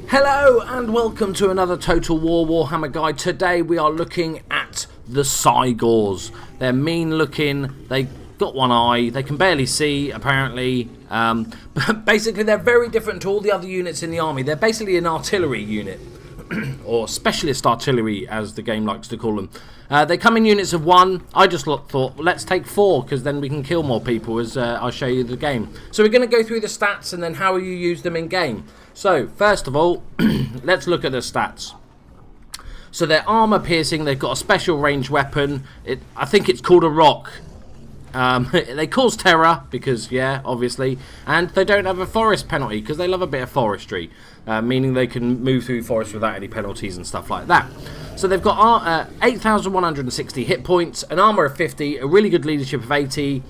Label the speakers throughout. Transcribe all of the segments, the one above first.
Speaker 1: Hello and welcome to another Total War Warhammer guide. Today we are looking at the Cygors. They're mean looking, they got one eye, they can barely see apparently, but basically they're very different to all the other units in the army. They're basically an artillery unit, or specialist artillery as the game likes to call them. They come in units of 1. I just thought, let's take 4 because then we can kill more people as I show you the game. So we're going to go through the stats and then how you use them in game. So first of all, let's look at the stats. So they're armor piercing, they've got a special range weapon. I think it's called a rock. They cause terror because, yeah, obviously, and they don't have a forest penalty because they love a bit of forestry, meaning they can move through forest without any penalties and stuff like that. So they've got 8,160 hit points, an armor of 50, a really good leadership of 80,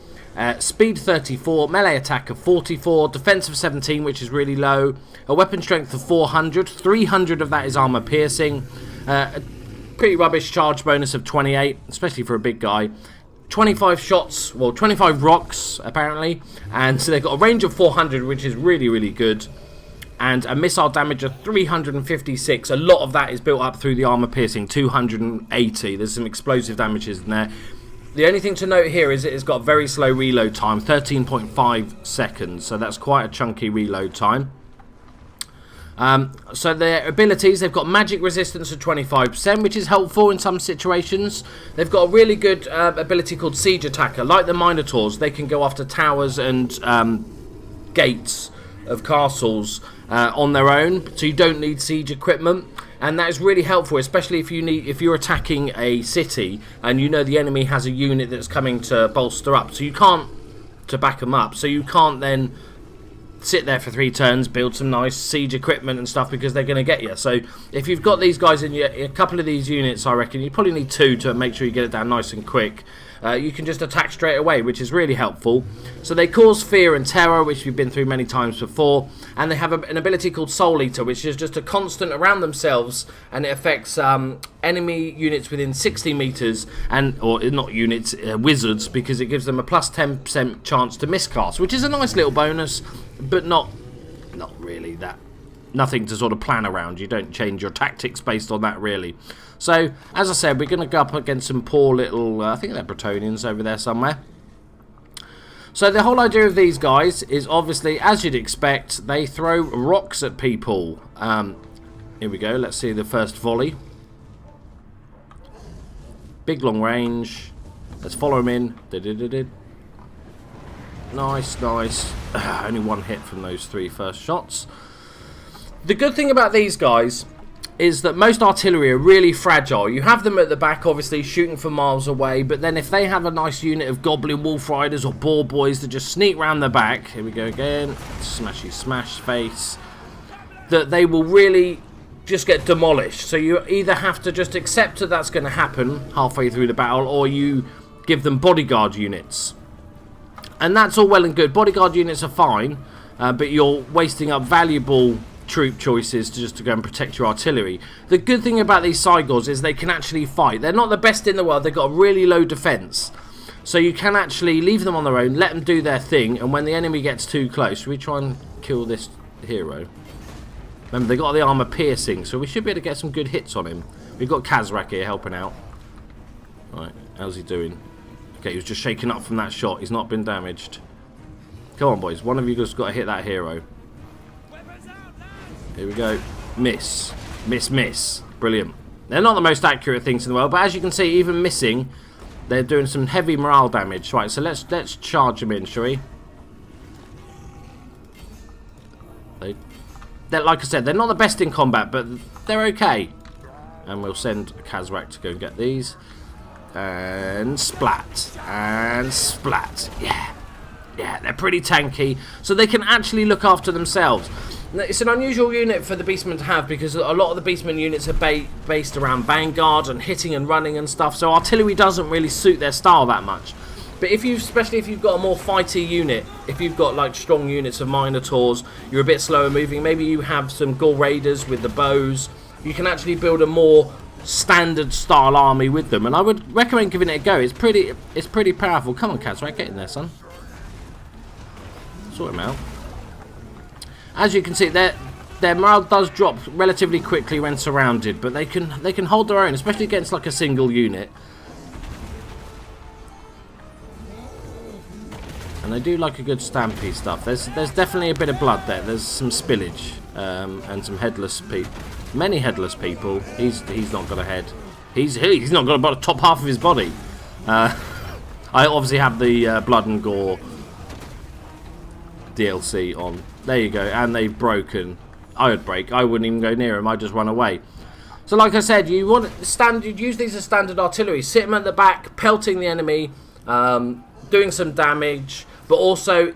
Speaker 1: speed 34, melee attack of 44, defense of 17, which is really low, a weapon strength of 400, 300 of that is armor piercing, a pretty rubbish charge bonus of 28, especially for a big guy. 25 shots, well 25 rocks apparently, and so they've got a range of 400, which is really, really good, and a missile damage of 356. A lot of that is built up through the armor piercing, 280. There's some explosive damages in there. The only thing to note here is it's got very slow reload time, 13.5 seconds, so that's quite a chunky reload time. So their abilities, they've got magic resistance of 25%, which is helpful in some situations. They've got a really good ability called Siege Attacker. Like the Minotaurs, they can go after towers and gates of castles on their own, so you don't need siege equipment. And that is really helpful, especially if you're attacking a city and you know the enemy has a unit that's coming to bolster up, so you can't, to back them up, so you can't then sit there for 3 turns, build some nice siege equipment and stuff because they're going to get you. So if you've got these guys in a couple of these units, I reckon you probably need 2 to make sure you get it down nice and quick. You can just attack straight away, which is really helpful. So they cause fear and terror, which we've been through many times before, and they have an ability called Soul Eater, which is just a constant around themselves, and it affects enemy units within 60 meters, or not units, wizards, because it gives them a plus 10% chance to miscast, which is a nice little bonus, but not really that. Nothing to sort of plan around. You don't change your tactics based on that, really. So, as I said, we're going to go up against some poor little, I think they're Bretonians over there somewhere. So the whole idea of these guys is obviously, as you'd expect, they throw rocks at people. Here we go, let's see the first volley. Big long range. Let's follow him in. Nice, nice. Only 1 hit from those 3 first shots. The good thing about these guys is that most artillery are really fragile. You have them at the back, obviously, shooting from miles away, but then if they have a nice unit of Goblin Wolf Riders or Boar Boys that just sneak round the back, here we go again, smashy smash face, that they will really just get demolished. So you either have to just accept that that's going to happen halfway through the battle, or you give them bodyguard units. And that's all well and good. Bodyguard units are fine, but you're wasting up valuable troop choices to go and protect your artillery. The good thing about these Cygors is they can actually fight. They're not the best in the world. They've got a really low defense. So you can actually leave them on their own, let them do their thing, and when the enemy gets too close, we try and kill this hero. Remember, they got the armor piercing, so we should be able to get some good hits on him. We've got Kazrak here helping out. Right, how's he doing? Okay, he was just shaken up from that shot. He's not been damaged. Come on, boys. One of you just got to hit that hero. Here we go. Miss. Miss, miss. Brilliant. They're not the most accurate things in the world, but as you can see, even missing, they're doing some heavy morale damage. Right, so let's charge them in, shall we? They're, like I said, they're not the best in combat, but they're okay. And we'll send Kazrak to go and get these. And splat. And splat. Yeah. Yeah, they're pretty tanky, so they can actually look after themselves. It's an unusual unit for the Beastmen to have because a lot of the Beastmen units are based around vanguard and hitting and running and stuff, so artillery doesn't really suit their style that much. But especially if you've got a more fighty unit, if you've got like strong units of Minotaurs, you're a bit slower moving, maybe you have some Gaul Raiders with the bows, you can actually build a more standard style army with them, and I would recommend giving it a go. It's pretty powerful. Come on, Cats, get in there, son. Sort him out. As you can see, their morale does drop relatively quickly when surrounded, but they can hold their own, especially against like a single unit. And they do like a good stampy stuff. There's definitely a bit of blood there. There's some spillage and some headless people. Many headless people. He's not got a head. He's not got about the top half of his body. I obviously have the Blood and Gore DLC on. There you go. And they've broken. I would break. I wouldn't even go near him. I'd just run away. So like I said, you'd use these as standard artillery. Sit them at the back, pelting the enemy, doing some damage, but also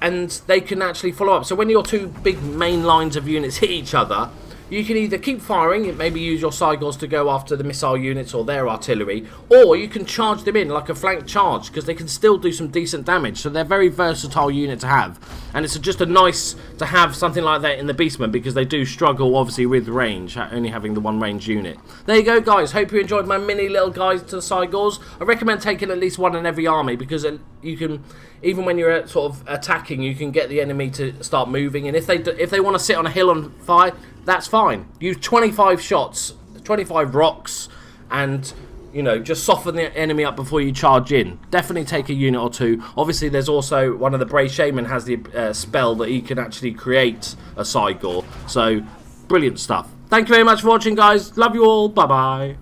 Speaker 1: and they can actually follow up. So when your two big main lines of units hit each other, you can either keep firing, maybe use your Cygors to go after the missile units or their artillery, or you can charge them in like a flank charge, because they can still do some decent damage. So they're a very versatile unit to have, and it's just a nice to have something like that in the Beastmen, because they do struggle obviously with range, only having the one range unit. There you go, guys. Hope you enjoyed my mini little guide to the Cygors. I recommend taking at least one in every army, because you can, even when you're sort of attacking, you can get the enemy to start moving, and if they want to sit on a hill on fire, that's fine. Use 25 shots, 25 rocks, and, you know, just soften the enemy up before you charge in. Definitely take a unit or two. Obviously, there's also one of the Brave Shaman has the spell that he can actually create a Cygor. So, brilliant stuff. Thank you very much for watching, guys. Love you all. Bye-bye.